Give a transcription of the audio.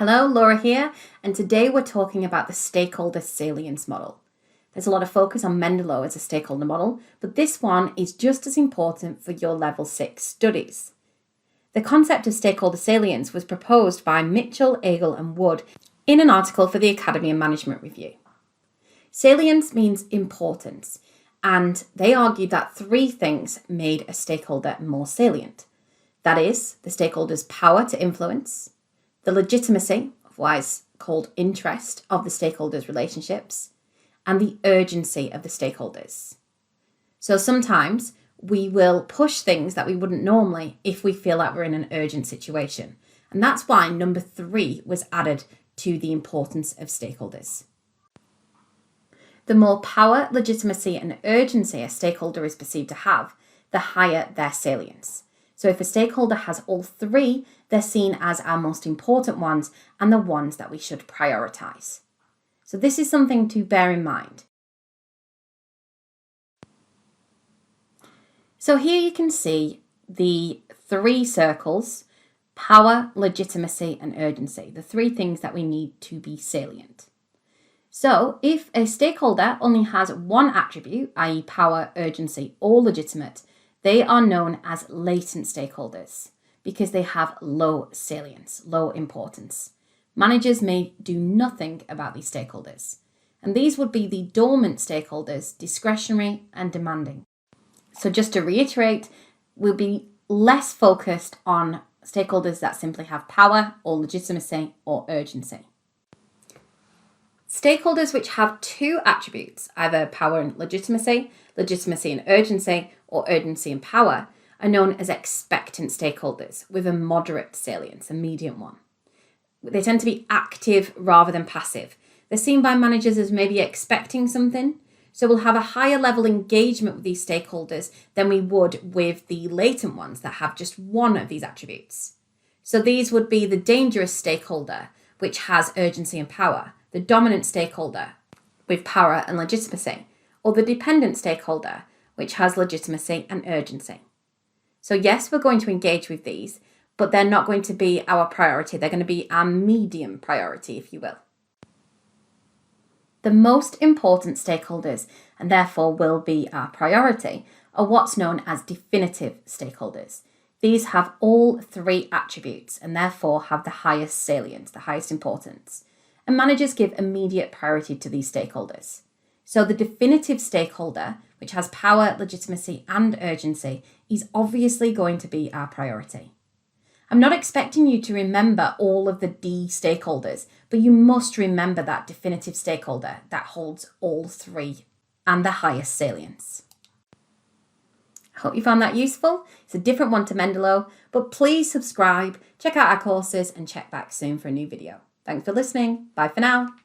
Hello, Laura here, and today we're talking about the Stakeholder Salience Model. There's a lot of focus on Mendeley as a stakeholder model, but this one is just as important for your Level 6 studies. The concept of stakeholder salience was proposed by Mitchell, Agel and Wood in an article for the Academy of Management Review. Salience means importance, and they argued that three things made a stakeholder more salient. That is, the stakeholder's power to influence, the legitimacy, otherwise called interest, of the stakeholders' relationships, and the urgency of the stakeholders. So sometimes we will push things that we wouldn't normally if we feel like we're in an urgent situation. And that's why number 3 was added to the importance of stakeholders. The more power, legitimacy, and urgency a stakeholder is perceived to have, the higher their salience. So if a stakeholder has all three, they're seen as our most important ones and the ones that we should prioritize. So this is something to bear in mind. So here you can see the 3 circles: power, legitimacy, and urgency, the 3 things that we need to be salient. So if a stakeholder only has one attribute, i.e. power, urgency, or legitimate, they are known as latent stakeholders because they have low salience, low importance. Managers may do nothing about these stakeholders. And these would be the dormant stakeholders, discretionary and demanding. So just to reiterate, we'll be less focused on stakeholders that simply have power or legitimacy or urgency. Stakeholders which have 2 attributes, either power and legitimacy, legitimacy and urgency, or urgency and power, are known as expectant stakeholders with a moderate salience, a medium one. They tend to be active rather than passive. They're seen by managers as maybe expecting something, so we'll have a higher level engagement with these stakeholders than we would with the latent ones that have just one of these attributes. So these would be the dangerous stakeholder, which has urgency and power, the dominant stakeholder with power and legitimacy, or the dependent stakeholder, which has legitimacy and urgency. So yes, we're going to engage with these, but they're not going to be our priority. They're going to be our medium priority, if you will. The most important stakeholders, and therefore will be our priority, are what's known as definitive stakeholders. These have all 3 attributes and therefore have the highest salience, the highest importance. And managers give immediate priority to these stakeholders. So the definitive stakeholder, which has power, legitimacy, and urgency, is obviously going to be our priority. I'm not expecting you to remember all of the D stakeholders, but you must remember that definitive stakeholder that holds all 3 and the highest salience. I hope you found that useful. It's a different one to Mendeley, but please subscribe, check out our courses, and check back soon for a new video. Thanks for listening. Bye for now.